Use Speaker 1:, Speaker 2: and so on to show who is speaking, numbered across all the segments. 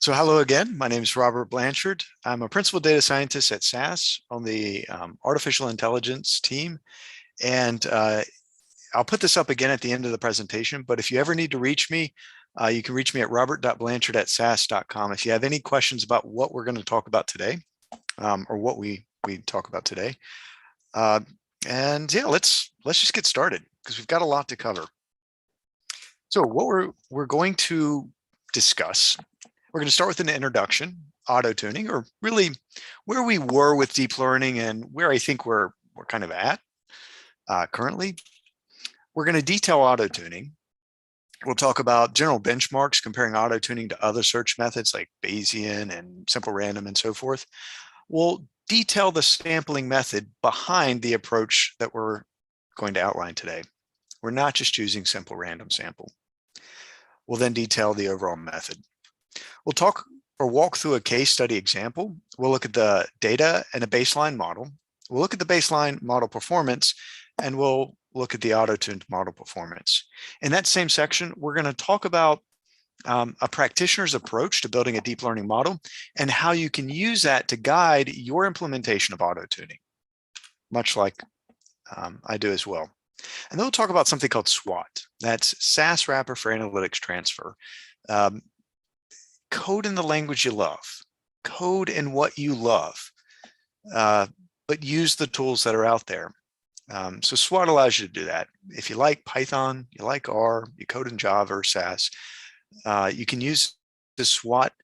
Speaker 1: So hello again, my name is Robert Blanchard. I'm a principal data scientist at SAS on the artificial intelligence team. And I'll put this up again at the end of the presentation, but if you ever need to reach me, you can reach me at robert.blanchard@sas.com. If you have any questions about what we're going to talk about today, or what we talk about today. And yeah, let's just get started because we've got a lot to cover. So what we're going to discuss, we're going to start with an introduction, auto-tuning, or really where we were with deep learning and where I think we're kind of at currently. We're going to detail auto-tuning. We'll talk about general benchmarks comparing auto-tuning to other search methods like Bayesian and simple random and so forth. We'll detail the sampling method behind the approach that we're going to outline today. We're not just using simple random sample. We'll then detail the overall method. We'll talk or walk through a case study example. We'll look at the data and a baseline model. We'll look at the baseline model performance, and we'll look at the auto-tuned model performance. In that same section, we're going to talk about a practitioner's approach to building a deep learning model and how you can use that to guide your implementation of auto-tuning, much like I do as well. And then we'll talk about something called SWAT. That's SAS Wrapper for Analytics Transfer. Code in the language you love, code in what you love, but use the tools that are out there. So SWAT allows you to do that. If you like Python, you like R, you code in Java or SAS, you can use the SWAT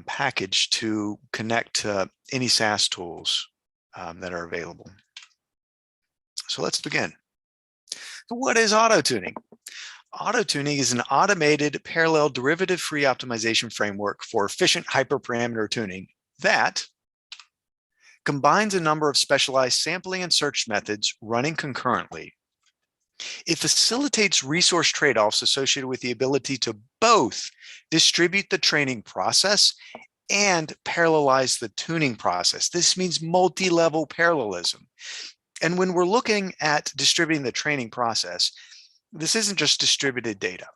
Speaker 1: package to connect to any SAS tools that are available. So let's begin. So what is auto-tuning? Autotuning is an automated parallel derivative-free optimization framework for efficient hyperparameter tuning that combines a number of specialized sampling and search methods running concurrently. It facilitates resource trade-offs associated with the ability to both distribute the training process and parallelize the tuning process. This means multi-level parallelism. And when we're looking at distributing the training process, this isn't just distributed data.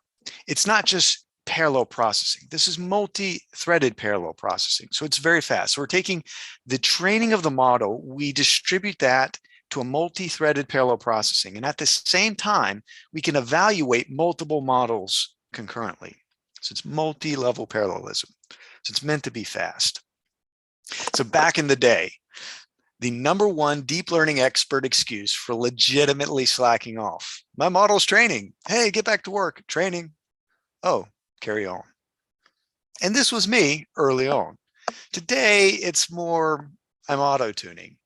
Speaker 1: It's not just parallel processing. This is multi-threaded parallel processing. So it's very fast. So we're taking the training of the model, we distribute that to a multi-threaded parallel processing. And at the same time, we can evaluate multiple models concurrently. So it's multi-level parallelism. So it's meant to be fast. So back in the day, the #1 deep learning expert excuse for legitimately slacking off. My model's training. Hey, get back to work. Training. Oh, carry on. And this was me early on. Today, it's more, I'm auto-tuning.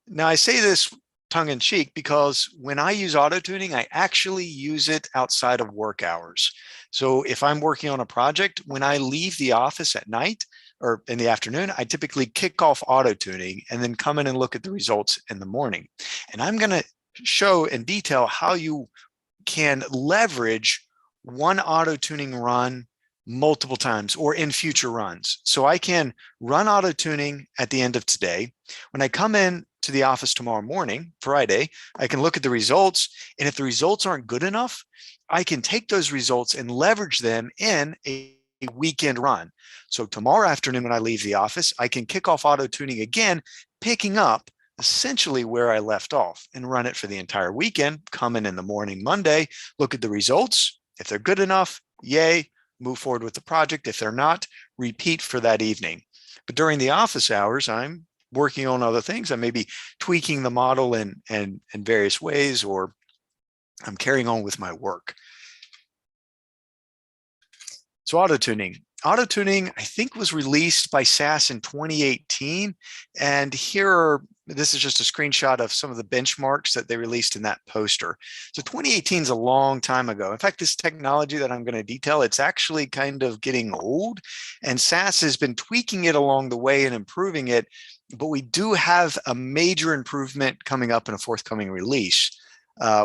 Speaker 1: Now, I say this tongue-in-cheek because when I use auto-tuning, I actually use it outside of work hours. So if I'm working on a project, when I leave the office at night, or in the afternoon, I typically kick off auto-tuning and then come in and look at the results in the morning. And I'm going to show in detail how you can leverage one auto-tuning run multiple times or in future runs. So I can run auto-tuning at the end of today. When I come in to the office tomorrow morning, Friday, I can look at the results. And if the results aren't good enough, I can take those results and leverage them in a weekend run. So tomorrow afternoon when I leave the office, I can kick off auto-tuning again, picking up essentially where I left off and run it for the entire weekend, come in the morning Monday, look at the results. If they're good enough, yay, move forward with the project. If they're not, repeat for that evening. But during the office hours, I'm working on other things. I may be tweaking the model in various ways, or I'm carrying on with my work. So auto-tuning. Auto-tuning, I think, was released by SAS in 2018. And this is just a screenshot of some of the benchmarks that they released in that poster. So 2018 is a long time ago. In fact, this technology that I'm going to detail, it's actually kind of getting old. And SAS has been tweaking it along the way and improving it. But we do have a major improvement coming up in a forthcoming release.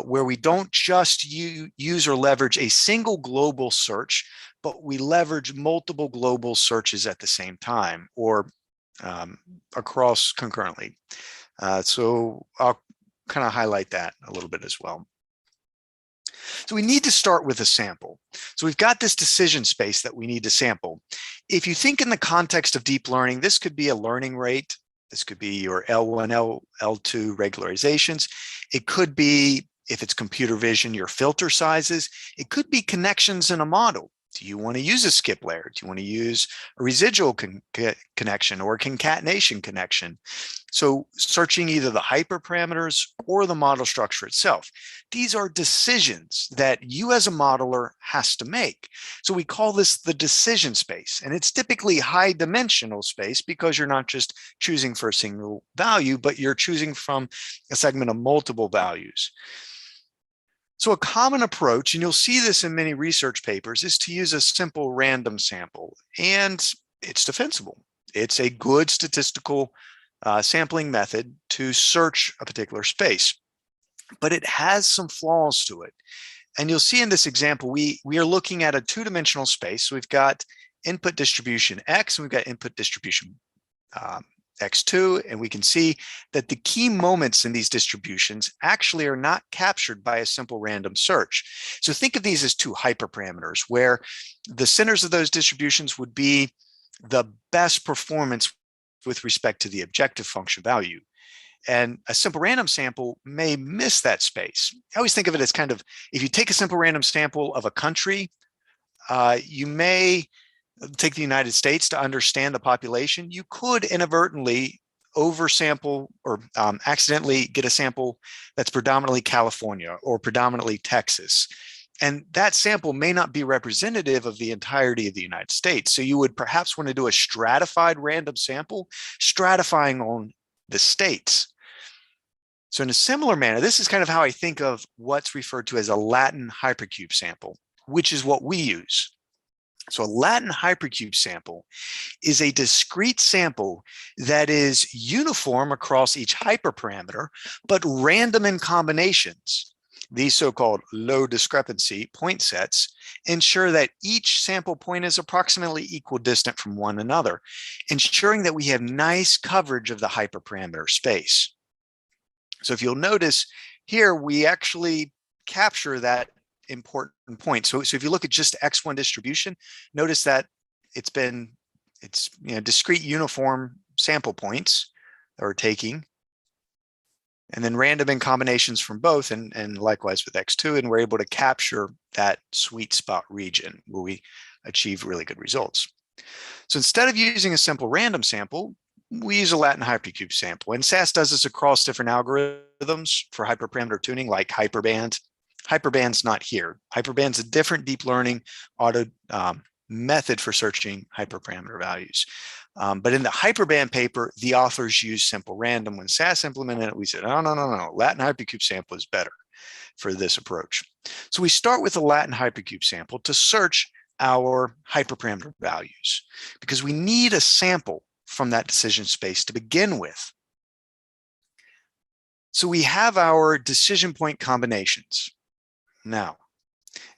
Speaker 1: Where we don't just use or leverage a single global search, but we leverage multiple global searches at the same time or across concurrently. So I'll kind of highlight that a little bit as well. So we need to start with a sample. So we've got this decision space that we need to sample. If you think in the context of deep learning, this could be a learning rate. This could be your L1, L2 regularizations. It could be, if it's computer vision, your filter sizes. It could be connections in a model. Do you want to use a skip layer? Do you want to use a residual connection or a concatenation connection? So searching either the hyperparameters or the model structure itself. These are decisions that you as a modeler has to make. So we call this the decision space, and it's typically high dimensional space because you're not just choosing for a single value, but you're choosing from a segment of multiple values. So a common approach, and you'll see this in many research papers, is to use a simple random sample, and it's defensible. It's a good statistical sampling method to search a particular space, but it has some flaws to it. And you'll see in this example, we are looking at a two-dimensional space. So we've got input distribution X, and we've got input distribution X2, and we can see that the key moments in these distributions actually are not captured by a simple random search. So think of these as two hyperparameters, where the centers of those distributions would be the best performance with respect to the objective function value. And a simple random sample may miss that space. I always think of it as kind of, if you take a simple random sample of a country, you may take the United States to understand the population. You could inadvertently oversample or accidentally get a sample that's predominantly California or predominantly Texas. And that sample may not be representative of the entirety of the United States. So you would perhaps want to do a stratified random sample, stratifying on the states. So in a similar manner, this is kind of how I think of what's referred to as a Latin hypercube sample, which is what we use. So a Latin hypercube sample is a discrete sample that is uniform across each hyperparameter, but random in combinations. These so-called low discrepancy point sets ensure that each sample point is approximately equidistant from one another, ensuring that we have nice coverage of the hyperparameter space. So if you'll notice here, we actually capture that important point. So if you look at just X1 distribution, notice that it's discrete uniform sample points that we're taking, and then random in combinations from both, and likewise with X2, and we're able to capture that sweet spot region where we achieve really good results. So instead of using a simple random sample, we use a Latin hypercube sample, and SAS does this across different algorithms for hyperparameter tuning, like hyperband. Hyperband's not here. Hyperband's a different deep learning auto method for searching hyperparameter values. But in the hyperband paper, the authors use simple random. When SAS implemented it, we said, no, Latin hypercube sample is better for this approach. So we start with a Latin hypercube sample to search our hyperparameter values, because we need a sample from that decision space to begin with. So we have our decision point combinations. Now,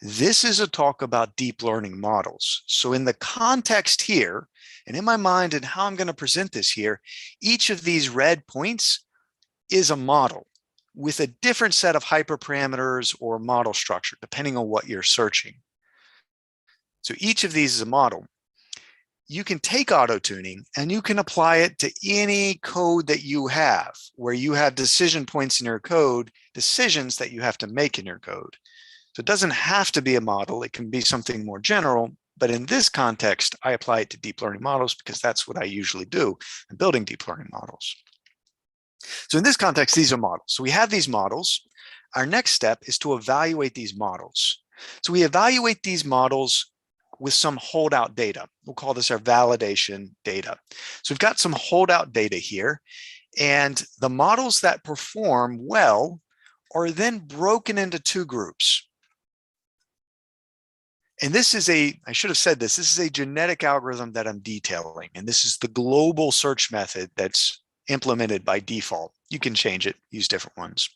Speaker 1: this is a talk about deep learning models. So in the context here, and in my mind and how I'm going to present this here, each of these red points is a model with a different set of hyperparameters or model structure, depending on what you're searching. So each of these is a model. You can take auto-tuning and you can apply it to any code that you have, where you have decision points in your code, decisions that you have to make in your code. So it doesn't have to be a model. It can be something more general. But in this context, I apply it to deep learning models because that's what I usually do in building deep learning models. So in this context, these are models. So we have these models. Our next step is to evaluate these models. So we evaluate these models with some holdout data. We'll call this our validation data. So we've got some holdout data here, and the models that perform well are then broken into two groups. And this is I should have said this is a genetic algorithm that I'm detailing, and this is the global search method that's implemented by default. You can change it, use different ones.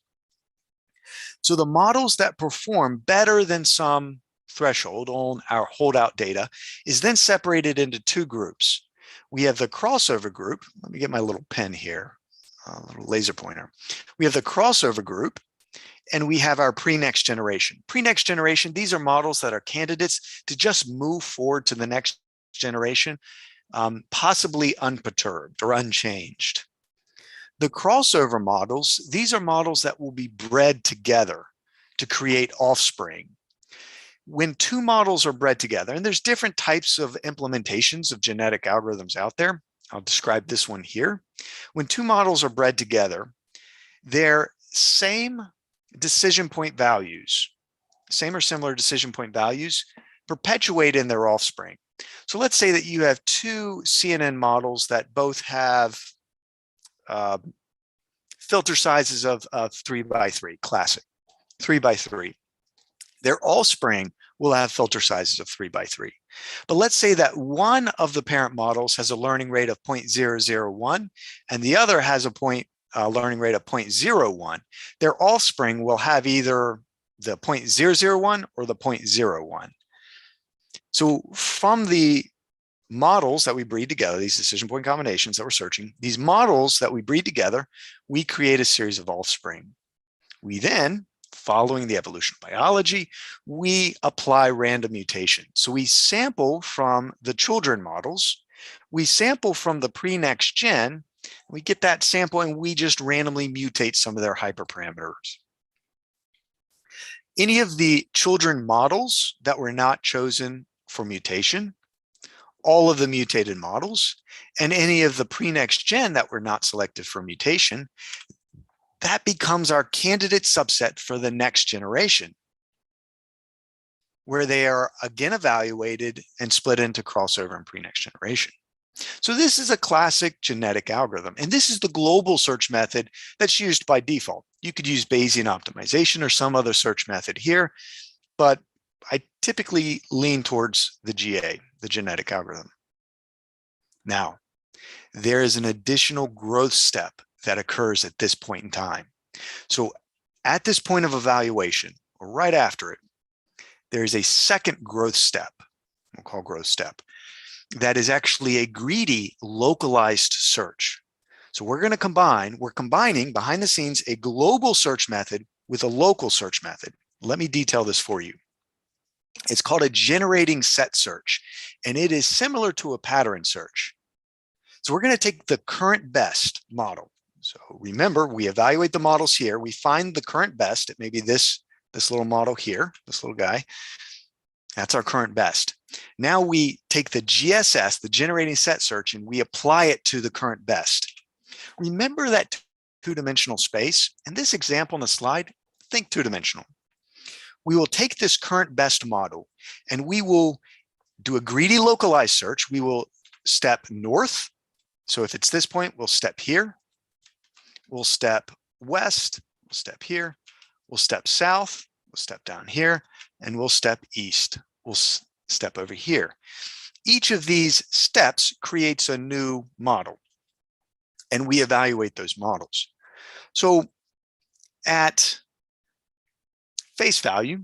Speaker 1: So the models that perform better than some threshold on our holdout data is then separated into two groups. We have the crossover group. Let me get my little pen here, a little laser pointer. We have the crossover group, and we have our pre-next generation. Pre-next generation, these are models that are candidates to just move forward to the next generation, possibly unperturbed or unchanged. The crossover models, these are models that will be bred together to create offspring. When two models are bred together, and there's different types of implementations of genetic algorithms out there. I'll describe this one here. When two models are bred together, their same decision point values, same or similar decision point values, perpetuate in their offspring. So let's say that you have two CNN models that both have filter sizes of 3x3, classic, 3x3. Their offspring will have filter sizes of 3x3. But let's say that one of the parent models has a learning rate of 0.001 and the other has a learning rate of 0.01. Their offspring will have either the 0.001 or the 0.01. So from the models that we breed together, these decision point combinations that we're searching, these models that we breed together, we create a series of offspring. We then, following the evolution of biology, we apply random mutation. So we sample from the children models, we sample from the pre-next gen, we get that sample and we just randomly mutate some of their hyperparameters. Any of the children models that were not chosen for mutation, all of the mutated models, and any of the pre-next gen that were not selected for mutation, that becomes our candidate subset for the next generation, where they are again evaluated and split into crossover and pre-next generation. So this is a classic genetic algorithm, and this is the global search method that's used by default. You could use Bayesian optimization or some other search method here, but I typically lean towards the GA, the genetic algorithm. Now, there is an additional growth step that occurs at this point in time. So at this point of evaluation, or right after it, there is a second growth step, we'll call growth step, that is actually a greedy localized search. So we're combining behind the scenes a global search method with a local search method. Let me detail this for you. It's called a generating set search, and it is similar to a pattern search. So we're going to take the current best model. So remember, we evaluate the models here. We find the current best. It may be this little model here, this little guy. That's our current best. Now we take the GSS, the generating set search, and we apply it to the current best. Remember that two-dimensional space. In this example on the slide, think two-dimensional. We will take this current best model and we will do a greedy localized search. We will step north. So if it's this point, we'll step here. We'll step west, we'll step here. We'll step south, we'll step down here, and we'll step east. We'll step over here. Each of these steps creates a new model, and we evaluate those models. So at face value,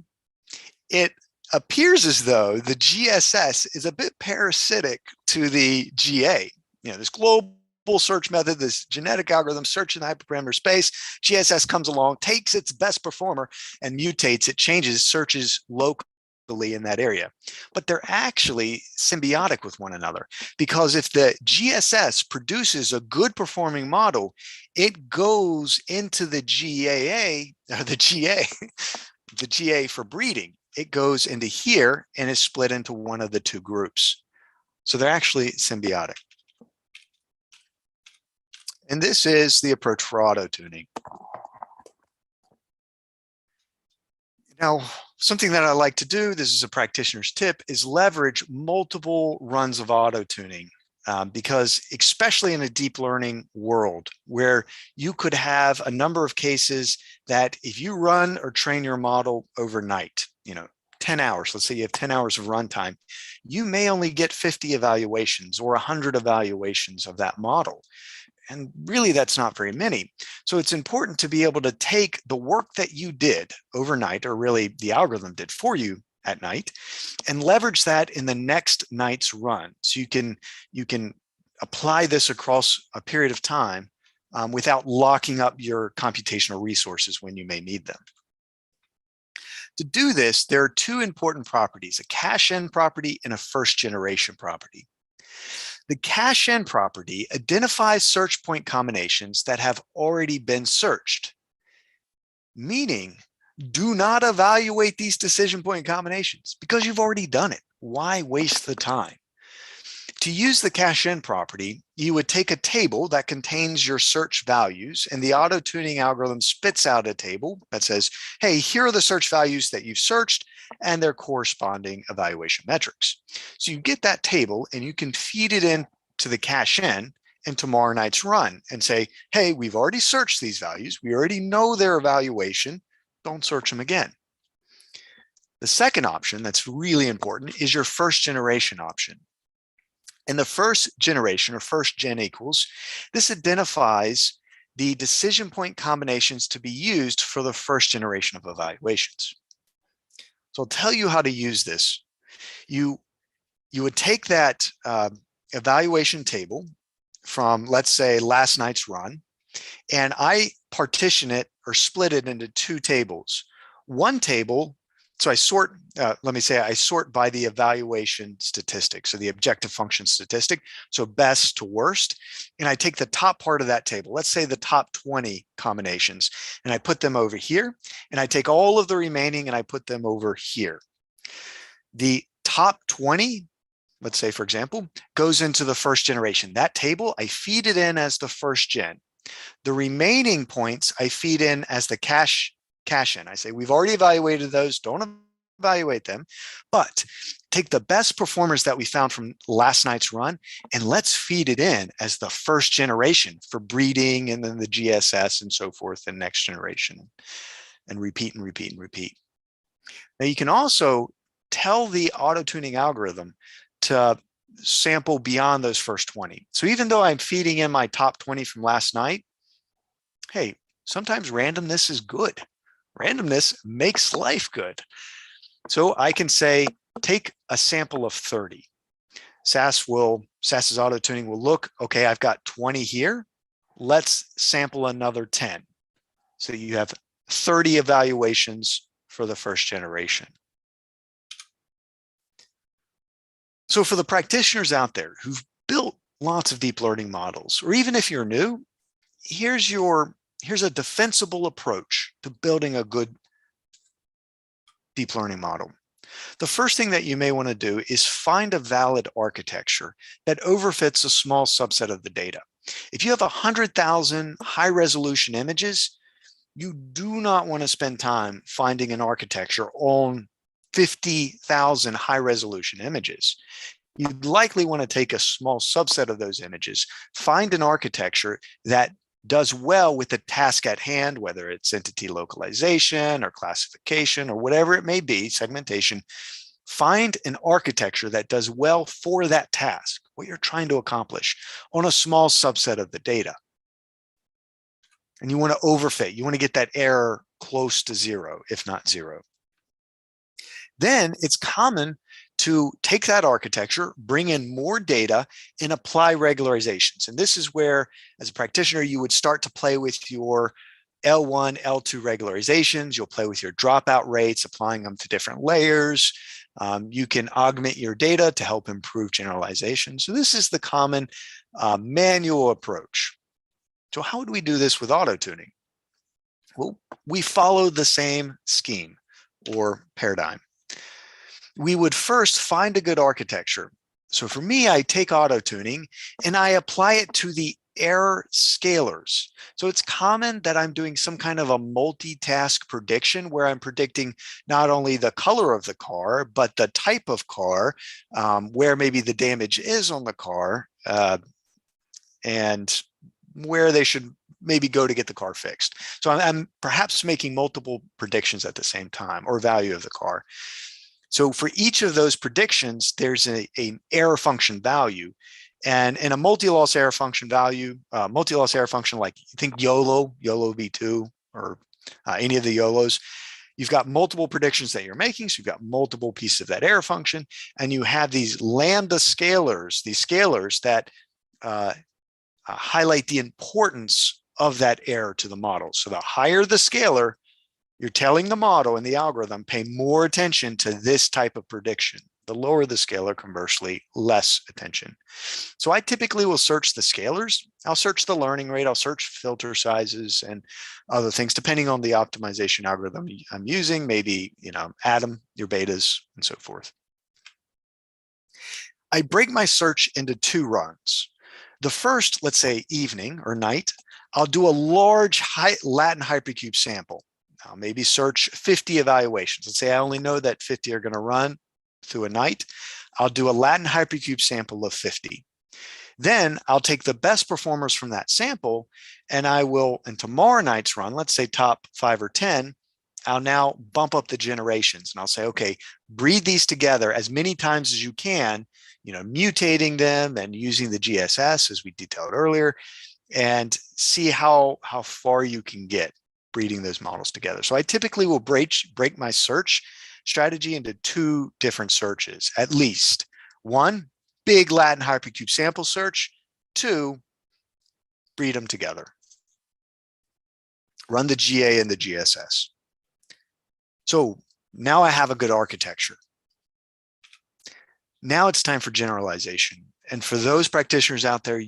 Speaker 1: it appears as though the GSS is a bit parasitic to the GA. You know, this global search method, this genetic algorithm search in the hyperparameter space, GSS comes along, takes its best performer and mutates it, changes, searches locally in that area. But they're actually symbiotic with one another, because if the GSS produces a good performing model, it goes into the GAA, or the GA, the GA for breeding. It goes into here and is split into one of the two groups. So they're actually symbiotic. And this is the approach for auto-tuning. Now, something that I like to do, this is a practitioner's tip, is leverage multiple runs of auto-tuning. Because especially in a deep learning world where you could have a number of cases that if you run or train your model overnight, 10 hours, let's say you have 10 hours of runtime, you may only get 50 evaluations or 100 evaluations of that model. And really, that's not very many. So it's important to be able to take the work that you did overnight, or really the algorithm did for you at night, and leverage that in the next night's run. So you can apply this across a period of time without locking up your computational resources when you may need them. To do this, there are two important properties, a cache-in property and a first-generation property. The cache-in property identifies search point combinations that have already been searched, meaning do not evaluate these decision point combinations because you've already done it. Why waste the time? To use the cache-in property, you would take a table that contains your search values, and the auto-tuning algorithm spits out a table that says, hey, here are the search values that you've searched and their corresponding evaluation metrics. So you get that table and you can feed it in to the cache-in in tomorrow night's run and say, hey, we've already searched these values. We already know their evaluation. Don't search them again. The second option that's really important is your first generation option. In the first generation, or first gen equals, this identifies the decision point combinations to be used for the first generation of evaluations. So I'll tell you how to use this. You would take that evaluation table from, let's say, last night's run, and I partition it or split it into two tables. One table, so I sort, I sort by the evaluation statistic, so the objective function statistic, so best to worst, and I take the top part of that table, let's say the top 20 combinations, and I put them over here, and I take all of the remaining and I put them over here. The top 20, let's say, for example, goes into the first generation. That table, I feed it in as the first gen. The remaining points I feed in as the cache-in. I say, we've already evaluated those, don't evaluate them, but take the best performers that we found from last night's run and let's feed it in as the first generation for breeding and then the GSS and so forth and next generation, and repeat and repeat and repeat. Now you can also tell the auto-tuning algorithm to sample beyond those first 20. So even though I'm feeding in my top 20 from last night, hey, sometimes randomness is good. Randomness makes life good. So I can say, take a sample of 30. SAS's auto-tuning will look, okay, I've got 20 here. Let's sample another 10. So you have 30 evaluations for the first generation. So for the practitioners out there who've built lots of deep learning models, or even if you're new, here's a defensible approach to building a good deep learning model. The first thing that you may want to do is find a valid architecture that overfits a small subset of the data. If you have 100,000 high resolution images, you do not want to spend time finding an architecture on 50,000 high resolution images. You'd likely want to take a small subset of those images, find an architecture that does well with the task at hand, whether it's entity localization or classification or whatever it may be, segmentation. Find an architecture that does well for that task, what you're trying to accomplish, on a small subset of the data. And you want to overfit. You want to get that error close to zero, if not zero. Then it's common to take that architecture, bring in more data, and apply regularizations. And this is where, as a practitioner, you would start to play with your L1, L2 regularizations. You'll play with your dropout rates, applying them to different layers. You can augment your data to help improve generalization. So this is the common manual approach. So how do we do this with auto-tuning? Well, we follow the same scheme or paradigm. We would first find a good architecture. So for me, I take auto-tuning and I apply it to the error scalars. So it's common that I'm doing some kind of a multitask prediction where I'm predicting not only the color of the car, but the type of car, where maybe the damage is on the car, and where they should maybe go to get the car fixed. So I'm perhaps making multiple predictions at the same time, or value of the car. So for each of those predictions, there's an error function value. And in a multi-loss error function value, multi-loss error function, like you think YOLO V2, or any of the YOLOs, you've got multiple predictions that you're making. So you've got multiple pieces of that error function. And you have these lambda scalars, these scalars that highlight the importance of that error to the model. So the higher the scalar, You're telling the model and the algorithm pay more attention to this type of prediction. The lower the scalar, conversely, less attention. So I typically will search the scalars. I'll search the learning rate. I'll search filter sizes and other things, depending on the optimization algorithm I'm using, maybe, Atom, your betas, and so forth. I break my search into 2 runs. The first, let's say evening or night, I'll do a large Latin hypercube sample. I'll maybe search 50 evaluations. Let's say I only know that 50 are going to run through a night. I'll do a Latin hypercube sample of 50. Then I'll take the best performers from that sample, and I will, in tomorrow night's run, let's say top 5 or 10, I'll now bump up the generations, and I'll say, okay, breed these together as many times as you can, mutating them and using the GSS as we detailed earlier, and see how far you can get breeding those models together. So I typically will break my search strategy into 2 different searches, at least. 1, big Latin hypercube sample search. 2, breed them together. Run the GA and the GSS. So now I have a good architecture. Now it's time for generalization. And for those practitioners out there,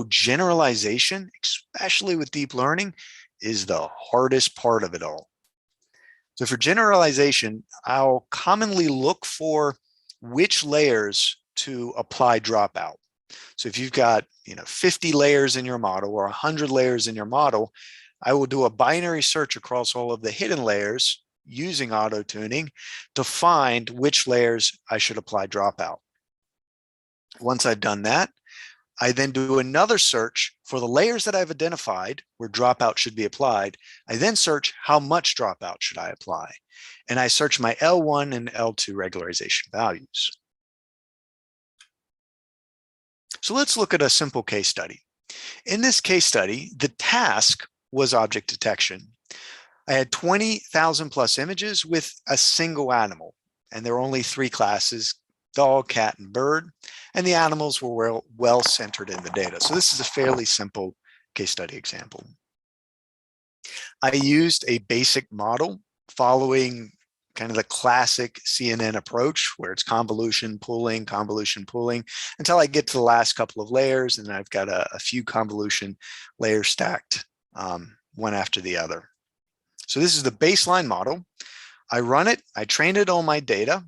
Speaker 1: generalization, especially with deep learning, is the hardest part of it all. So for generalization, I'll commonly look for which layers to apply dropout. So if you've got 50 layers in your model or 100 layers in your model, I will do a binary search across all of the hidden layers using auto-tuning to find which layers I should apply dropout. Once I've done that, I then do another search for the layers that I've identified where dropout should be applied. I then search how much dropout should I apply. And I search my L1 and L2 regularization values. So let's look at a simple case study. In this case study, the task was object detection. I had 20,000 plus images with a single animal, and there were only 3 classes: dog, cat, and bird, and the animals were well centered in the data. So this is a fairly simple case study example. I used a basic model following kind of the classic CNN approach, where it's convolution pooling, until I get to the last couple of layers, and then I've got a few convolution layers stacked one after the other. So this is the baseline model. I run it, I train it on my data,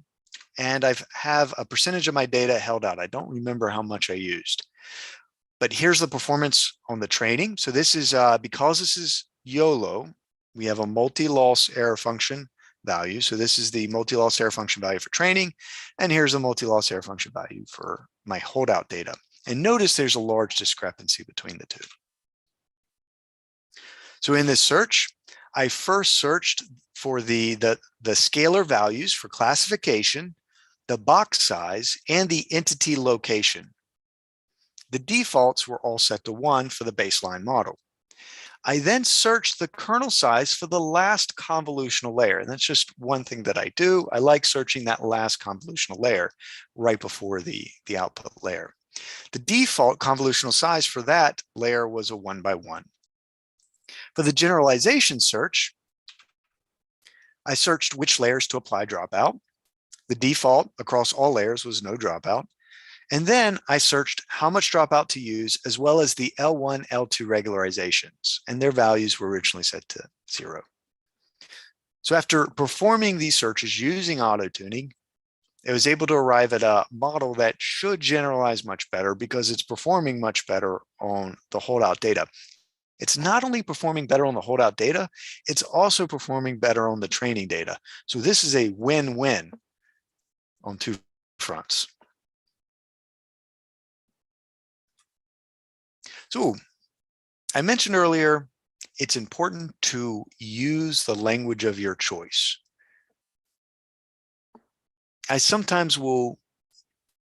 Speaker 1: and I have a percentage of my data held out. I don't remember how much I used, but here's the performance on the training. So this is, because this is YOLO, we have a multi-loss error function value. So this is the multi-loss error function value for training, and here's the multi-loss error function value for my holdout data. And notice there's a large discrepancy between the 2. So in this search, I first searched for the scalar values for classification, the box size, and the entity location. The defaults were all set to 1 for the baseline model. I then searched the kernel size for the last convolutional layer. And that's just one thing that I do. I like searching that last convolutional layer right before the output layer. The default convolutional size for that layer was a 1 by 1. For the generalization search, I searched which layers to apply dropout. The default across all layers was no dropout. And then I searched how much dropout to use, as well as the L1, L2 regularizations, and their values were originally set to 0. So after performing these searches using auto-tuning, I was able to arrive at a model that should generalize much better because it's performing much better on the holdout data. It's not only performing better on the holdout data, it's also performing better on the training data. So this is a win-win on 2 fronts. So I mentioned earlier, it's important to use the language of your choice. I sometimes will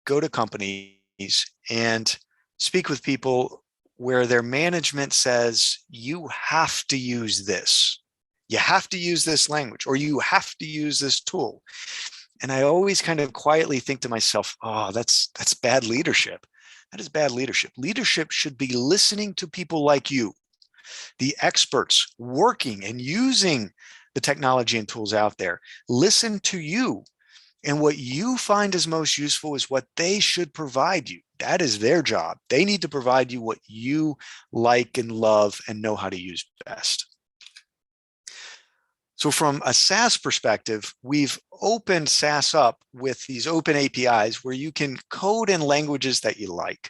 Speaker 1: go to companies and speak with people where their management says, you have to use this. You have to use this language, or you have to use this tool. And I always kind of quietly think to myself, oh, that's bad leadership. That is bad leadership. Leadership should be listening to people like you, the experts working and using the technology and tools out there. Listen to you. And what you find is most useful is what they should provide you. That is their job. They need to provide you what you like and love and know how to use best. So from a SaaS perspective, we've opened SaaS up with these open APIs where you can code in languages that you like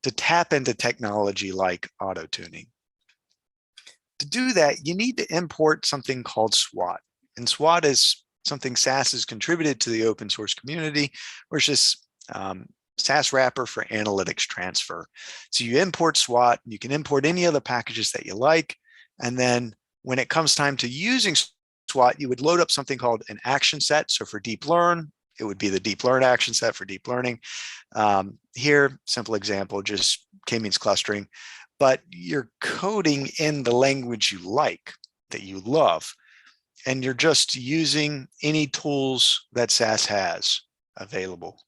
Speaker 1: to tap into technology like auto-tuning. To do that, you need to import something called SWAT. And SWAT is something SaaS has contributed to the open source community, where it's just SaaS wrapper for analytics transfer. So you import SWAT, you can import any other packages that you like. And then when it comes time to using SWAT, you would load up something called an action set. So for deep learn, it would be the deep learn action set for deep learning. Here, simple example, just k-means clustering, but you're coding in the language you like, that you love, and you're just using any tools that SaaS has available.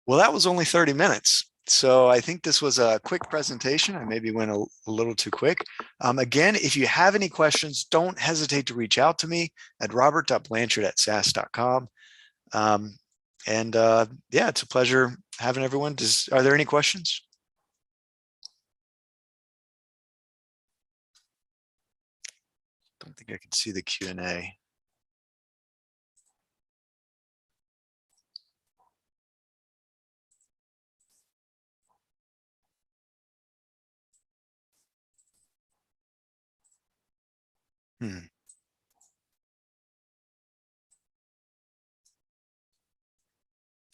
Speaker 1: Well, that was only 30 minutes. So I think this was a quick presentation. I maybe went a little too quick. Again, if you have any questions, don't hesitate to reach out to me at robert.blanchard@saas.com. Yeah, it's a pleasure having everyone. Are there any questions? Don't think I can see the Q&A.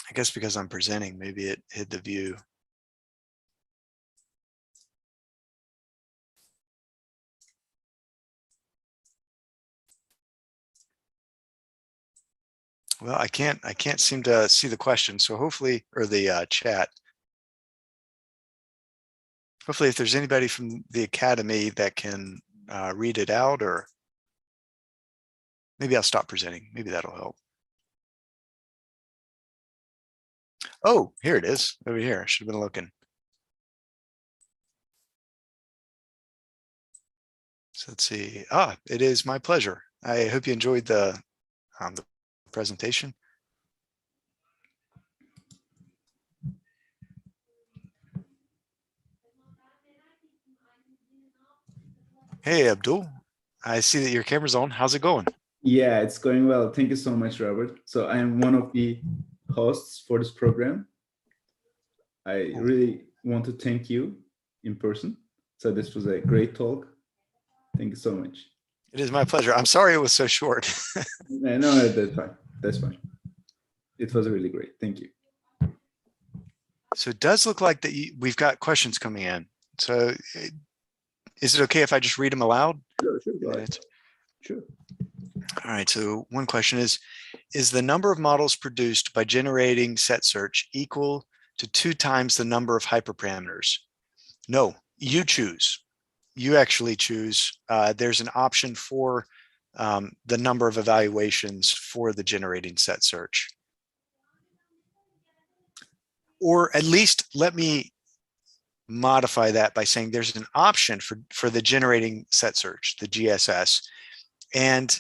Speaker 1: I guess because I'm presenting, maybe it hid the view. Well, I can't seem to see the question. So hopefully, or the chat. Hopefully, if there's anybody from the Academy that can read it out, or maybe I'll stop presenting. Maybe that'll help. Oh, here it is over here. I should have been looking. So let's see. It is my pleasure. I hope you enjoyed the presentation. Hey, Abdul. I see that your camera's on. How's it going?
Speaker 2: Yeah, it's going well. Thank you so much, Robert. So I am one of the hosts for this program. I really want to thank you in person. So this was a great talk. Thank you so much.
Speaker 1: It is my pleasure. I'm sorry it was so short.
Speaker 2: No, that's fine. That's fine. It was really great. Thank you.
Speaker 1: So it does look like that we've got questions coming in. So is it okay if I just read them aloud?
Speaker 2: Sure, go ahead. Sure.
Speaker 1: All right. So one question is the number of models produced by generating set search equal to 2 times the number of hyperparameters? No, you choose. You actually choose. There's an option for the number of evaluations for the generating set search. Or at least let me modify that by saying there's an option for the generating set search, the GSS, and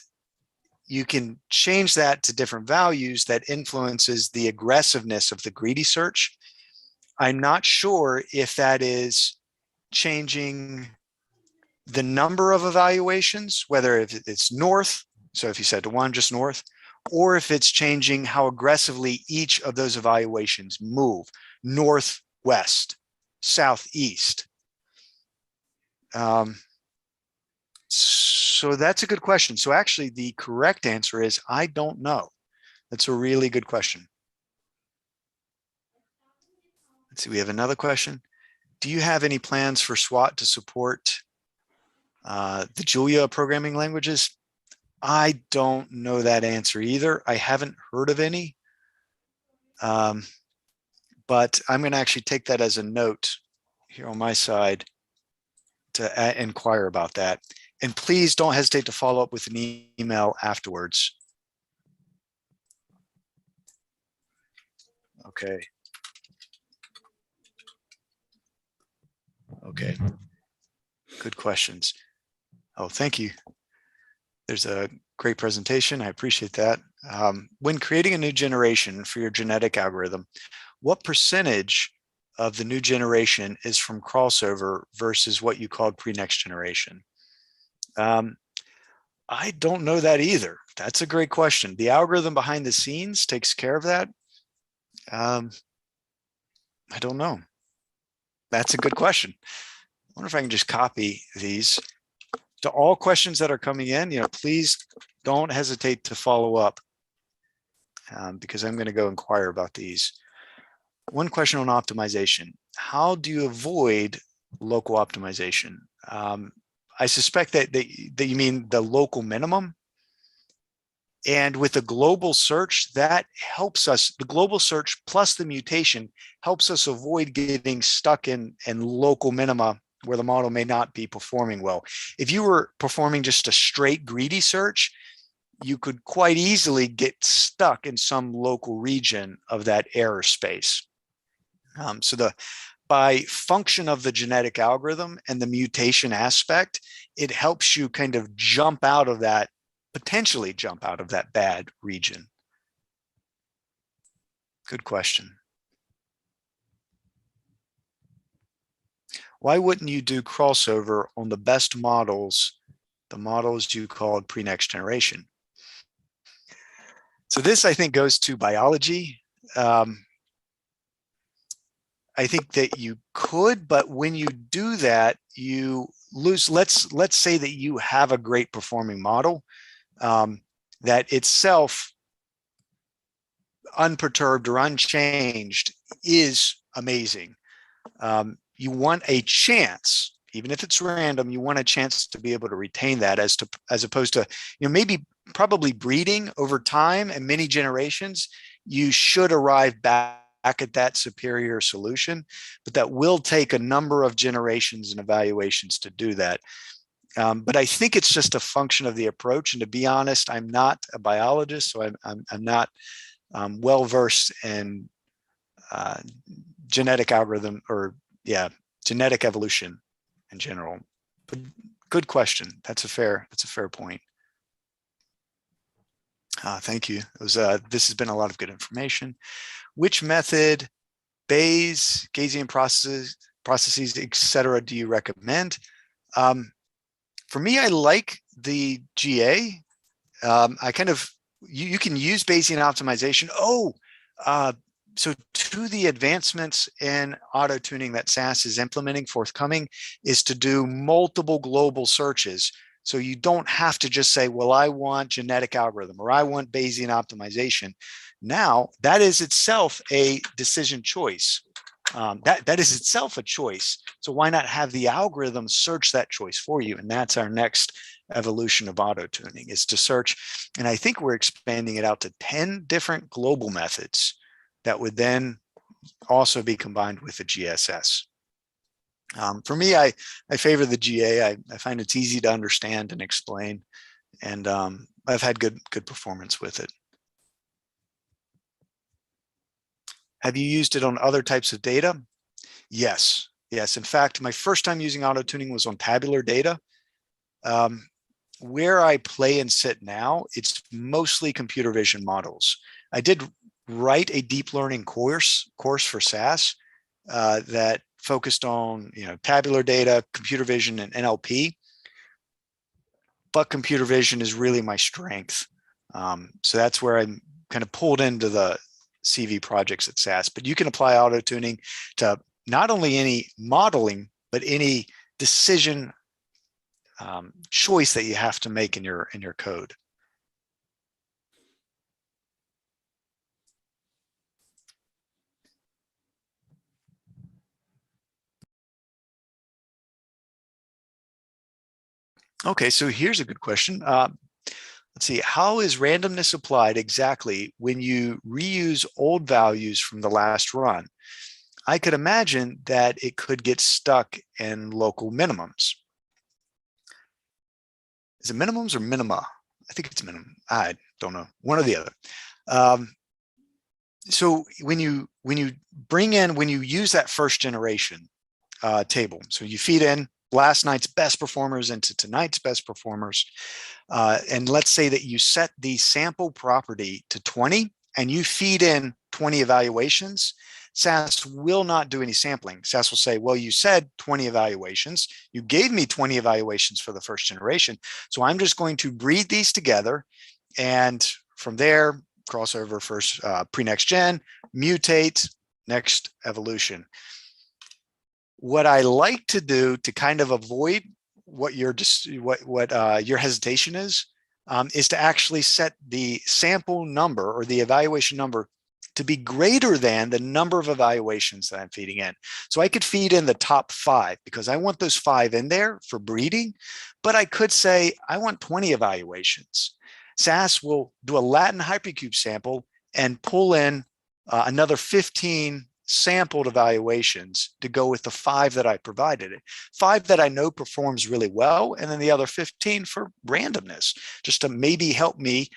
Speaker 1: you can change that to different values that influences the aggressiveness of the greedy search. I'm not sure if that is changing the number of evaluations, whether if it's north, so if you said to 1 just north, or if it's changing how aggressively each of those evaluations move, north, west, southeast. So that's a good question. So actually the correct answer is I don't know. That's a really good question. Let's see, we have another question. Do you have any plans for SWAT to support the Julia programming languages? I don't know that answer either. I haven't heard of any. But I'm going to actually take that as a note here on my side to inquire about that. And please don't hesitate to follow up with an email afterwards. Okay. Okay. Good questions. Oh, thank you. There's a great presentation. I appreciate that. When creating a new generation for your genetic algorithm, what percentage of the new generation is from crossover versus what you called pre-next generation? I don't know that either. That's a great question. The algorithm behind the scenes takes care of that. I don't know. That's a good question. I wonder if I can just copy these. To all questions that are coming in, please don't hesitate to follow up because I'm going to go inquire about these. One question on optimization. How do you avoid local optimization? I suspect that you mean the local minimum. And with the global search, that helps us, the global search plus the mutation helps us avoid getting stuck in local minima where the model may not be performing well. If you were performing just a straight greedy search, you could quite easily get stuck in some local region of that error space. So by function of the genetic algorithm and the mutation aspect, it helps you kind of jump out of that, potentially jump out of that bad region. Good question. Why wouldn't you do crossover on the best models, the models you called pre-next generation? So this, I think, goes to biology. I think that you could, but when you do that, you lose. Let's say that you have a great performing model that itself, unperturbed or unchanged, is amazing. You want a chance, even if it's random, you want a chance to be able to retain that as opposed to, maybe probably breeding over time and many generations, you should arrive back at that superior solution, but that will take a number of generations and evaluations to do that. But I think it's just a function of the approach. And to be honest, I'm not a biologist, so I'm not well versed in genetic algorithm or genetic evolution in general. But good question. That's a fair point. Thank you. This has been a lot of good information. Which method, Bayes, Gaussian processes, etc., do you recommend? For me, I like the GA. I kind of, you can use Bayesian optimization. So to the advancements in auto tuning that SAS is implementing forthcoming is to do multiple global searches. So you don't have to just say, well, I want genetic algorithm or I want Bayesian optimization. Now that is itself a decision choice. That is itself a choice. So why not have the algorithm search that choice for you? And that's our next evolution of auto tuning, is to search. And I think we're expanding it out to 10 different global methods that would then also be combined with the GSS. For me, I favor the GA. I find it's easy to understand and explain, and I've had good performance with it. Have you used it on other types of data? Yes. In fact, my first time using auto tuning was on tabular data. Where I play and sit now, it's mostly computer vision models. I did write a deep learning course for SAS that focused on tabular data, computer vision, and NLP. But computer vision is really my strength. So that's where I'm kind of pulled into the CV projects at SAS. But you can apply auto tuning to not only any modeling, but any decision choice that you have to make in your code. Okay, so here's a good question. Let's see, how is randomness applied exactly when you reuse old values from the last run? I could imagine that it could get stuck in local minimums. Is it minimums or minima? I think it's minimum. I don't know, one or the other. So when you use that first generation table, so you feed in last night's best performers into tonight's best performers. And let's say that you set the sample property to 20 and you feed in 20 evaluations. SAS will not do any sampling. SAS will say, well, you said 20 evaluations. You gave me 20 evaluations for the first generation. So I'm just going to breed these together. And from there, crossover first pre-next gen, mutate, next evolution. What I like to do to kind of avoid what your hesitation is to actually set the sample number or the evaluation number to be greater than the number of evaluations that I'm feeding in. So I could feed in the top 5 because I want those 5 in there for breeding, but I could say I want 20 evaluations. SAS will do a Latin hypercube sample and pull in another 15 sampled evaluations to go with the 5 that I provided it. 5 that I know performs really well, and then the other 15 for randomness, just to maybe help me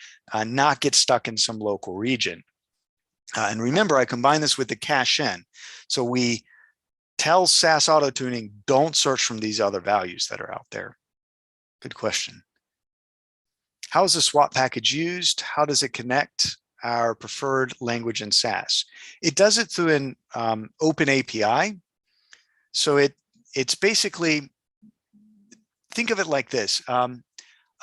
Speaker 1: not get stuck in some local region. And remember, I combine this with the cache-in. So we tell SAS Autotuning, don't search from these other values that are out there. Good question. How is the swap package used? How does it connect our preferred language in SAS? It does it through an open API. So it's basically, think of it like this. A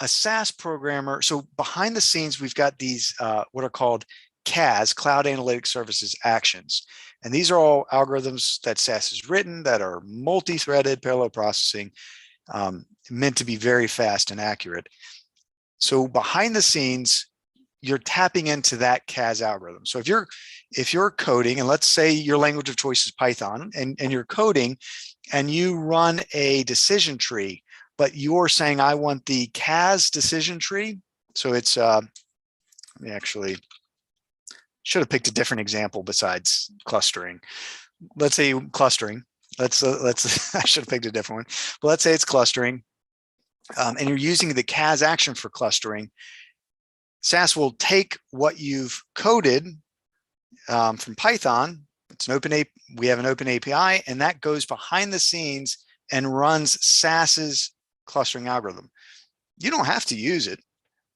Speaker 1: SAS programmer, so behind the scenes, we've got these what are called CAS, Cloud Analytic Services actions. And these are all algorithms that SAS has written that are multi-threaded, parallel processing, meant to be very fast and accurate. So behind the scenes, you're tapping into that CAS algorithm. So if you're coding, and let's say your language of choice is Python, and you're coding and you run a decision tree, but you're saying, I want the CAS decision tree. So it's, let me actually, should have picked a different example besides clustering. Let's say clustering. Let's I should have picked a different one. But let's say it's clustering, and you're using the CAS action for clustering. SAS will take what you've coded from Python. It's an open API. We have an open API, and that goes behind the scenes and runs SAS's clustering algorithm. You don't have to use it.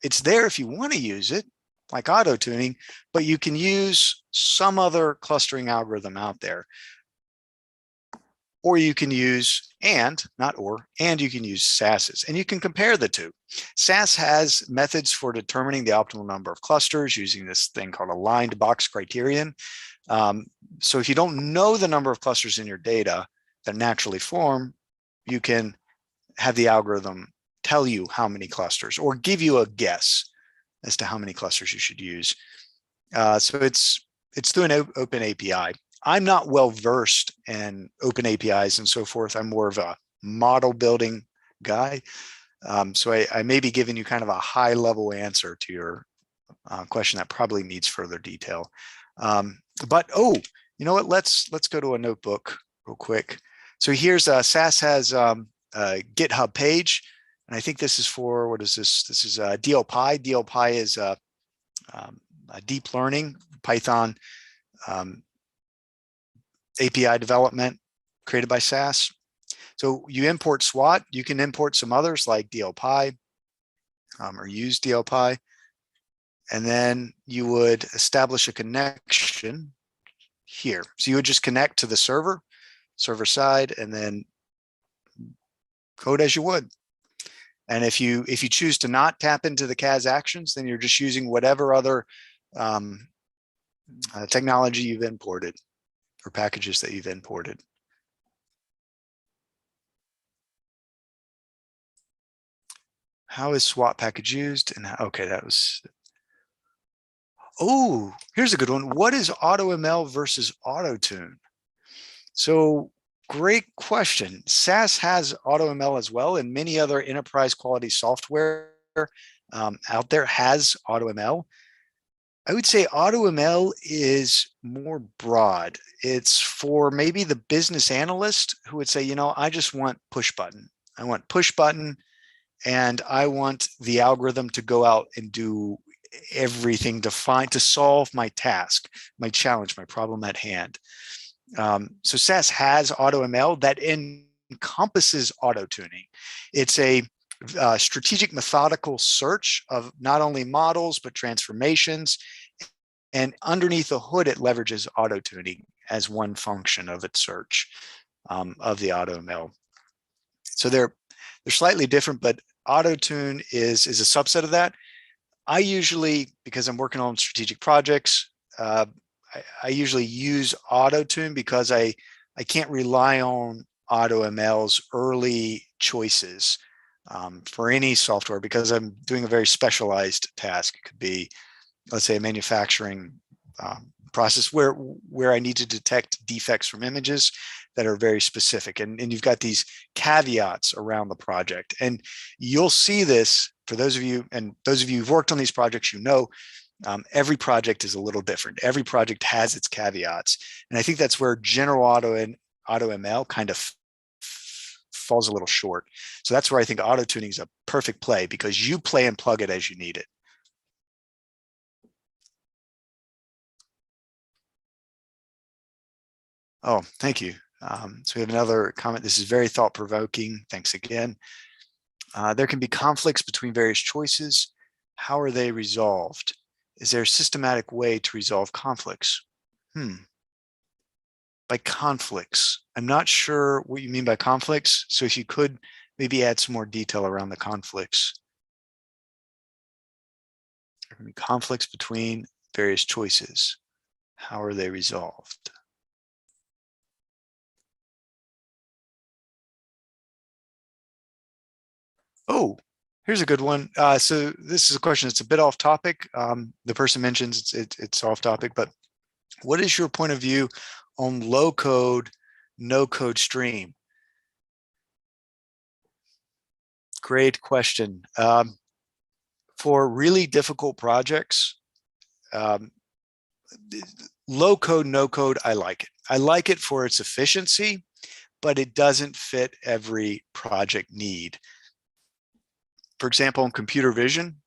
Speaker 1: It's there if you want to use it, like auto-tuning, but you can use some other clustering algorithm out there. Or you can use and you can use SAS's, and you can compare the two. SAS has methods for determining the optimal number of clusters using this thing called aligned box criterion. So if you don't know the number of clusters in your data that naturally form, you can have the algorithm tell you how many clusters or give you a guess as to how many clusters you should use. So it's through an open API. I'm not well versed in open APIs and so forth. I'm more of a model building guy. So I may be giving you kind of a high level answer to your question that probably needs further detail. But you know what? Let's go to a notebook real quick. So here's SAS has a GitHub page, and I think this is for, what is this? This is dlpi. dlpi is a deep learning Python API development created by SAS. So you import SWAT. You can import some others like dlpi or use dlpi. And then you would establish a connection here. So you would just connect to the server side, and then code as you would. And if you choose to not tap into the CAS actions, then you're just using whatever other technology you've imported or packages that you've imported. How is swap package used? And okay, that was. Oh, here's a good one. What is AutoML versus Autotune? So great question. SAS has AutoML as well, and many other enterprise quality software out there has AutoML. I would say AutoML is more broad. It's for maybe the business analyst who would say, you know, I just want push button. I want push button, and I want the algorithm to go out and do everything to solve my task, my challenge, my problem at hand. So SAS has AutoML that encompasses auto-tuning. It's a strategic methodical search of not only models, but transformations. And underneath the hood, it leverages auto-tuning as one function of its search of the AutoML. So they're slightly different, but Autotune is a subset of that. I usually, because I'm working on strategic projects, I usually use Autotune because I can't rely on AutoML's early choices for any software, because I'm doing a very specialized task. It could be, let's say, a manufacturing process where I need to detect defects from images that are very specific. And you've got these caveats around the project. And you'll see this for those of you, and those of you who've worked on these projects, you know, every project is a little different. Every project has its caveats. And I think that's where general AutoML kind of falls a little short. So that's where I think auto-tuning is a perfect play, because you play and plug it as you need it. Oh, thank you. So we have another comment. This is very thought-provoking. Thanks again. There can be conflicts between various choices. How are they resolved? Is there a systematic way to resolve conflicts? By conflicts, I'm not sure what you mean by conflicts. So if you could maybe add some more detail around the conflicts. There can be conflicts between various choices. How are they resolved? Oh, here's a good one. So this is a question that's a bit off topic. The person mentions it's off topic, but what is your point of view on low code, no code stream? Great question. For really difficult projects, low code, no code, I like it. I like it for its efficiency, but it doesn't fit every project need. For example, in computer vision,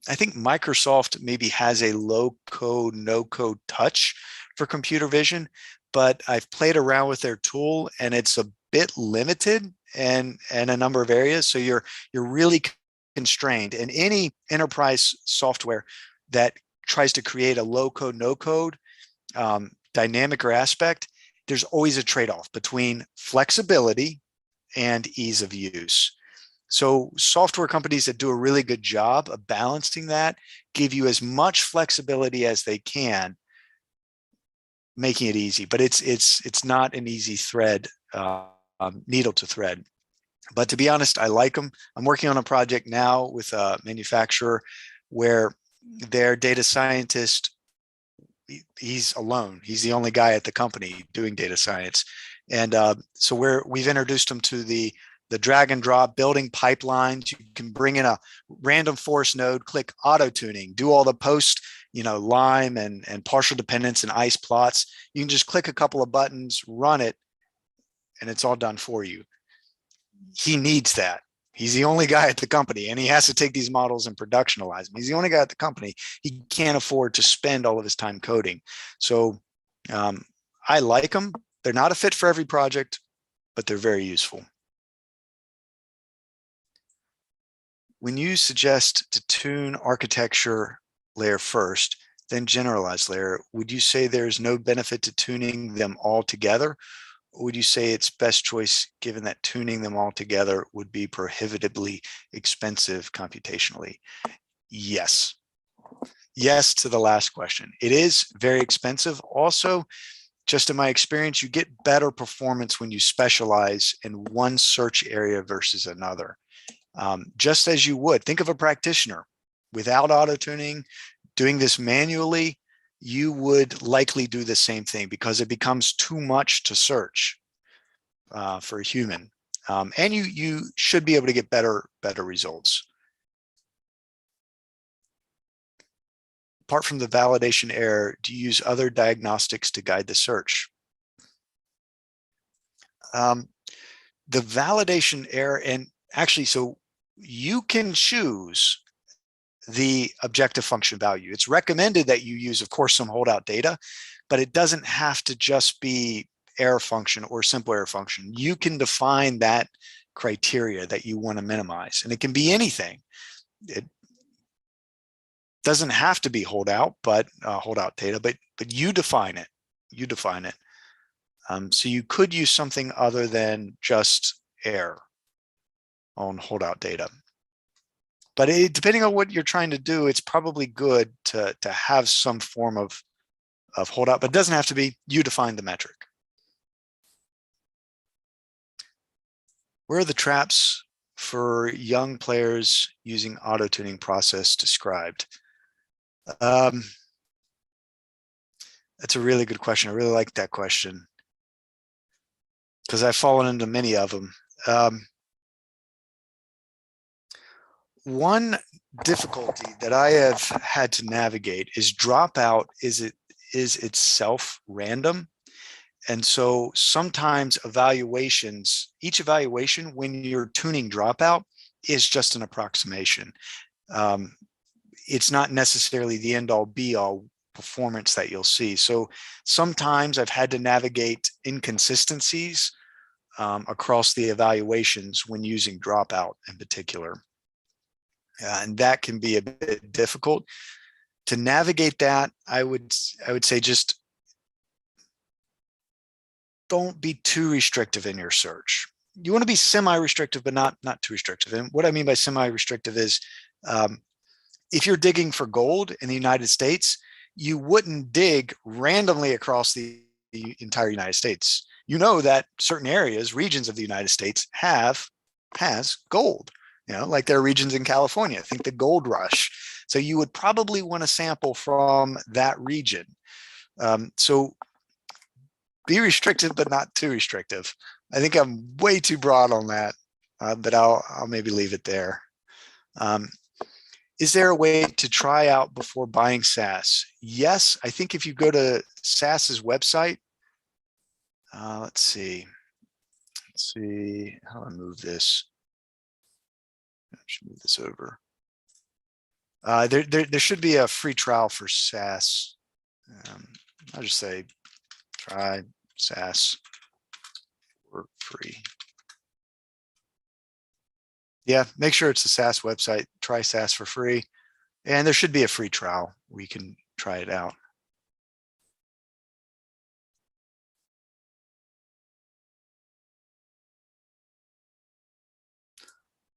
Speaker 1: I think Microsoft maybe has a low code, no code touch for computer vision, but I've played around with their tool and it's a bit limited in a number of areas. So you're really constrained. And any enterprise software that tries to create a low code, no code dynamic or aspect, there's always a trade-off between flexibility and ease of use. So software companies that do a really good job of balancing that give you as much flexibility as they can, making it easy. But it's not an easy thread, needle to thread. But to be honest, I like them. I'm working on a project now with a manufacturer where their data scientist, he's alone. He's the only guy at the company doing data science. And so we've introduced him to the drag and drop building pipelines. You can bring in a random forest node, click auto tuning, do all the post, Lime and partial dependence and ice plots. You can just click a couple of buttons, run it, and it's all done for you. He needs that. He's the only guy at the company, and he has to take these models and productionalize them. He's the only guy at the company. He can't afford to spend all of his time coding. So I like them. They're not a fit for every project, but they're very useful. When you suggest to tune architecture layer first, then generalized layer, would you say there's no benefit to tuning them all together? Or would you say it's best choice given that tuning them all together would be prohibitively expensive computationally? Yes. Yes to the last question. It is very expensive. Also, just in my experience, you get better performance when you specialize in one search area versus another. Just as you would, think of a practitioner without auto-tuning, doing this manually, you would likely do the same thing because it becomes too much to search for a human. And you should be able to get better results. Apart from the validation error, do you use other diagnostics to guide the search? The validation error, and actually, so you can choose the objective function value. It's recommended that you use, of course, some holdout data, but it doesn't have to just be error function or simple error function. You can define that criteria that you want to minimize, and it can be anything. It doesn't have to be holdout, but holdout data, but you define it. You define it. So you could use something other than just error on holdout data. But depending on what you're trying to do, it's probably good to have some form of holdout, but it doesn't have to be. You define the metric. Where are the traps for young players using auto-tuning process described? That's a really good question. I really like that question because I've fallen into many of them. One difficulty that I have had to navigate is Dropout is itself random. And so sometimes evaluations, each evaluation when you're tuning Dropout is just an approximation. It's not necessarily the end all be all performance that you'll see. So sometimes I've had to navigate inconsistencies across the evaluations when using Dropout in particular. And that can be a bit difficult. To navigate that, I would say just don't be too restrictive in your search. You want to be semi-restrictive, but not too restrictive. And what I mean by semi-restrictive is if you're digging for gold in the United States, you wouldn't dig randomly across the entire United States. You know that certain areas, regions of the United States has gold. You know, like there are regions in California, think the gold rush. So you would probably want to sample from that region. So be restrictive, but not too restrictive. I think I'm way too broad on that, but I'll maybe leave it there. Is there a way to try out before buying SaaS? Yes, I think if you go to SaaS's website, let's see, how do I move this? I should move this over. There should be a free trial for SaaS. I'll just say try SaaS for free. Yeah, make sure it's the SaaS website. Try SaaS for free. And there should be a free trial where you can try it out.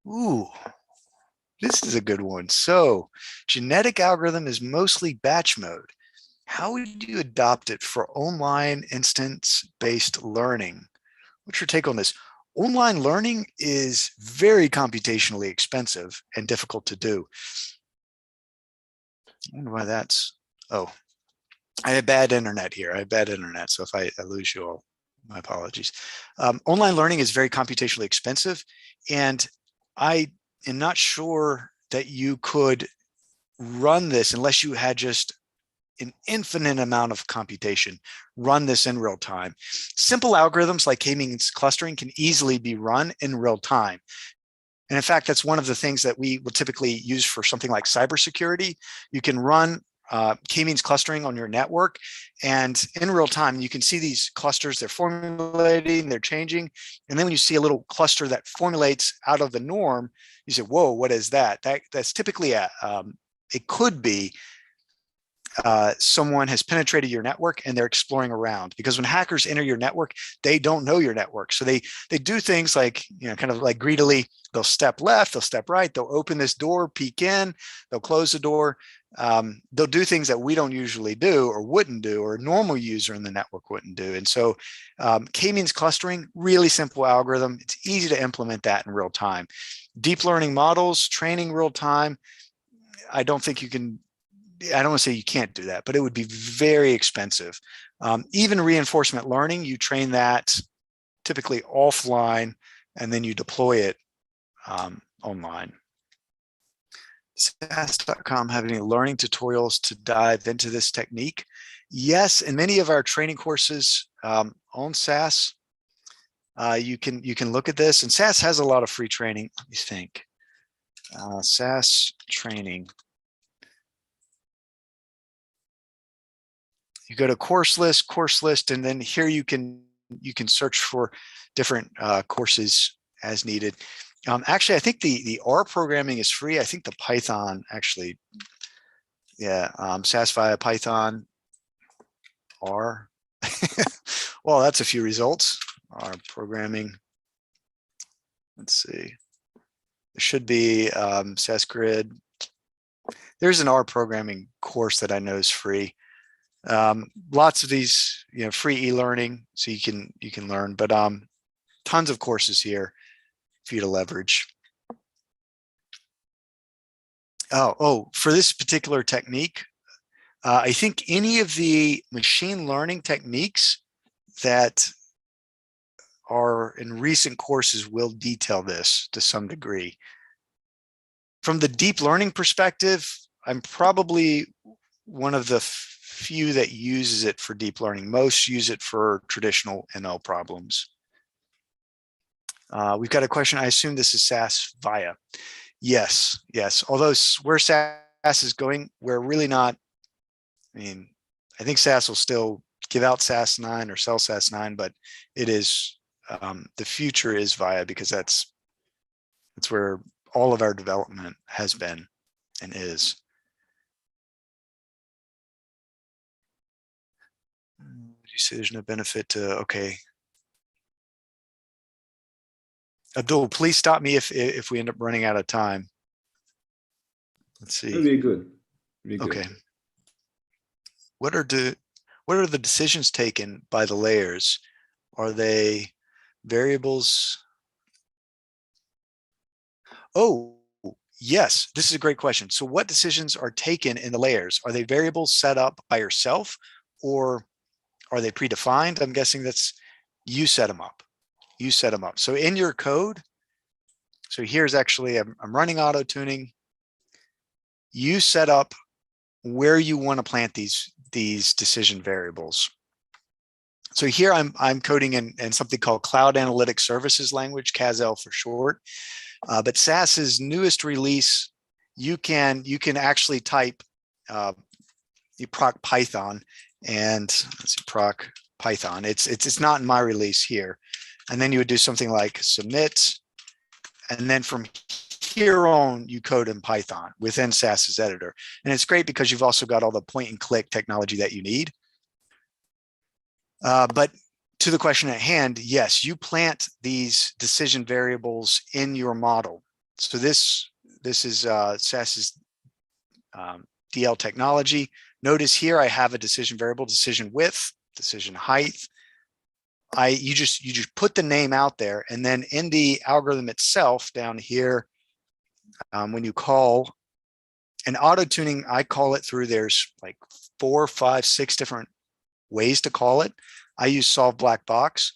Speaker 1: Ooh, this is a good one. So genetic algorithm is mostly batch mode. How would you adopt it for online instance-based learning? What's your take on this? Online learning is very computationally expensive and difficult to do. I wonder why that's, oh, I have bad internet here. I have bad internet. So if I lose you all, my apologies. Online learning is very computationally expensive. And I am not sure that you could run this unless you had just an infinite amount of computation, run this in real time. Simple algorithms like k-means clustering can easily be run in real time. And in fact, that's one of the things that we will typically use for something like cybersecurity. You can run k-means clustering on your network, and in real time, you can see these clusters, they're formulating, they're changing. And then when you see a little cluster that formulates out of the norm, you say, whoa, what is that? That's typically it could be someone has penetrated your network and they're exploring around, because when hackers enter your network, they don't know your network. So they do things like, kind of like greedily, they'll step left, they'll step right, they'll open this door, peek in, they'll close the door. They'll do things that we don't usually do or wouldn't do, or a normal user in the network wouldn't do. And so k-means clustering, really simple algorithm. It's easy to implement that in real time. Deep learning models, training real time. I don't think you can, I don't want to say you can't do that, but it would be very expensive. Even reinforcement learning, you train that typically offline and then you deploy it online. SAS.com have any learning tutorials to dive into this technique? Yes, in many of our training courses on SAS, you can look at this, and SAS has a lot of free training. Let me think. SAS training. You go to course list, and then here you can can search for different courses as needed. Actually, I think the R programming is free. I think the Python actually, yeah, SAS via Python R. Well, that's a few results. R programming. Let's see. There should be SAS Grid. There's an R programming course that I know is free. Lots of these, free e-learning, so you can learn, but tons of courses here for you to leverage. Oh, for this particular technique, I think any of the machine learning techniques that are in recent courses will detail this to some degree. From the deep learning perspective, I'm probably one of the few that uses it for deep learning. Most use it for traditional ML problems. We've got a question. I assume this is SAS via. Yes. Although where SAS is going, we're really not. I mean, I think SAS will still give out SAS 9 or sell SAS 9, but it is the future is via, because that's where all of our development has been and is. Would you say there's no benefit to, okay. Abdul, please stop me if we end up running out of time. Let's see.
Speaker 2: It'll be good.
Speaker 1: Okay. What are the decisions taken by the layers? Are they variables? Oh, yes, this is a great question. So what decisions are taken in the layers? Are they variables set up by yourself, or are they predefined? I'm guessing that's you set them up. You set them up. So in your code, so here's actually, I'm running Autotuning. You set up where you want to plant these decision variables. So here I'm coding in something called Cloud Analytics Services language, CASL for short. But SAS's newest release, you can actually type you proc Python, and let's see, proc Python. It's not in my release here. And then you would do something like submit, and then from here on you code in Python within SAS's editor. And it's great because you've also got all the point and click technology that you need. But to the question at hand, yes, you plant these decision variables in your model. So this is SAS's DL technology. Notice here I have a decision variable, decision width, decision height. You just put the name out there, and then in the algorithm itself down here, when you call an auto tuning, I call it through, there's like 4, 5, 6 different ways to call it. I use solve black box.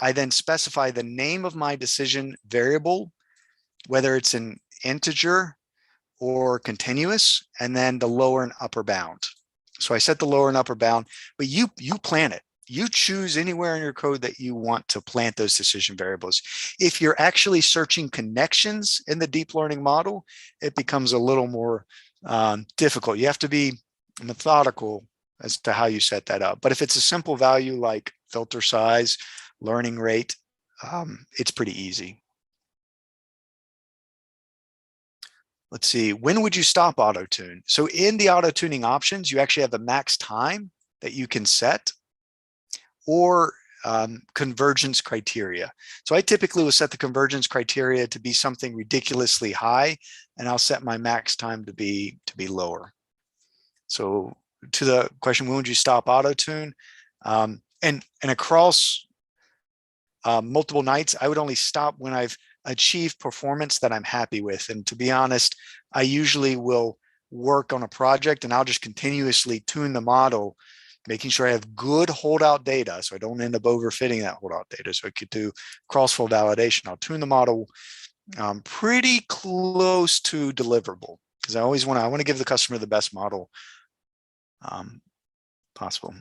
Speaker 1: I then specify the name of my decision variable, whether it's an integer or continuous, and then the lower and upper bound. So I set the lower and upper bound, but you plan it. You choose anywhere in your code that you want to plant those decision variables. If you're actually searching connections in the deep learning model, it becomes a little more difficult. You have to be methodical as to how you set that up. But if it's a simple value like filter size, learning rate, it's pretty easy. Let's see, when would you stop auto-tune? So in the auto-tuning options, you actually have a max time that you can set, or convergence criteria. So I typically will set the convergence criteria to be something ridiculously high, and I'll set my max time to be lower. So to the question, when would you stop auto-tune? And across multiple nights, I would only stop when I've achieved performance that I'm happy with. And to be honest, I usually will work on a project and I'll just continuously tune the model, making sure I have good holdout data so I don't end up overfitting that holdout data. So I could do cross-flow validation. I'll tune the model pretty close to deliverable, because I want to give the customer the best model possible.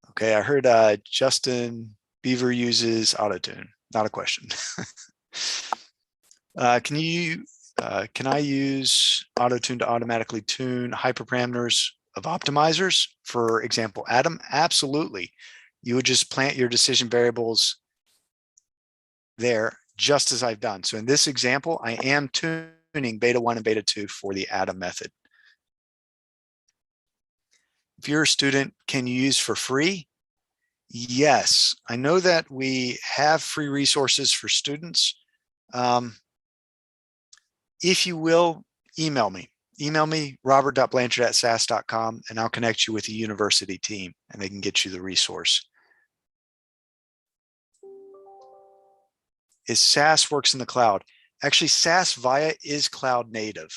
Speaker 1: Okay, I heard Justin Beaver uses Autotune. Not a question. Can I use Autotune to automatically tune hyperparameters of optimizers? For example, Adam, absolutely. you would just plant your decision variables there, just as I've done. So in this example, I am tuning beta 1 and beta 2 for the ADA method. If you're a student, can you use for free? Yes, I know that we have free resources for students. If you will, email me. Email me, robert.blanchard@sas.com, and I'll connect you with the university team and they can get you the resource. Is SAS works in the cloud? Actually, SAS Via is cloud native.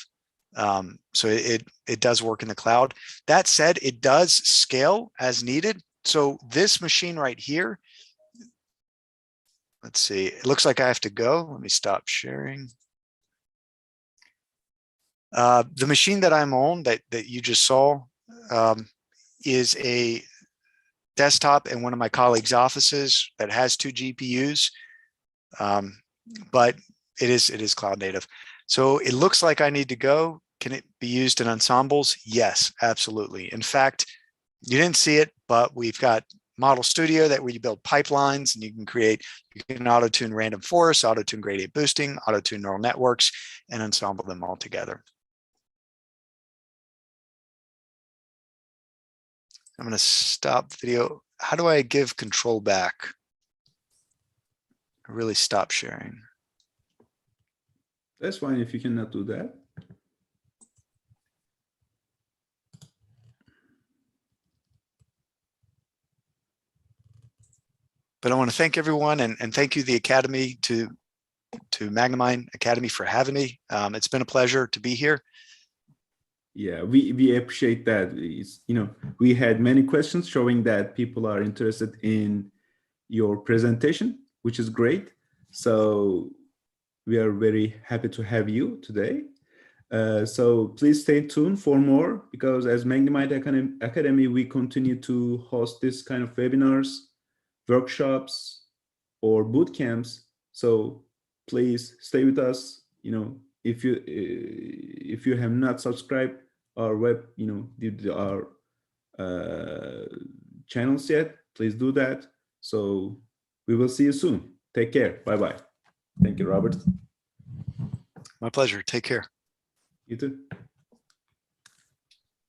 Speaker 1: So it does work in the cloud. That said, it does scale as needed. So this machine right here, let's see, it looks like I have to go. Let me stop sharing. The machine that I'm on that you just saw is a desktop in one of my colleagues' offices that has 2 GPUs, but it is cloud native. So it looks like I need to go. Can it be used in ensembles? Yes, absolutely. In fact, you didn't see it, but we've got Model Studio that where you build pipelines and you can auto-tune random forests, auto-tune gradient boosting, auto-tune neural networks, and ensemble them all together. I'm going to stop the video. How do I give control back? I really stop sharing.
Speaker 2: That's fine if you cannot do that.
Speaker 1: But I want to thank everyone and thank you, the Academy, to Magnimind Academy for having me. It's been a pleasure to be here.
Speaker 2: Yeah, we appreciate that. We had many questions showing that people are interested in your presentation, which is great. So we are very happy to have you today. So please stay tuned for more, because as Magnimind Academy, we continue to host this kind of webinars, workshops, or boot camps. So please stay with us. If you have not subscribed our our channels yet, please do that. So we will see you soon. Take care. Bye-bye. Thank you, Robert.
Speaker 1: My pleasure. Take care.
Speaker 2: You too.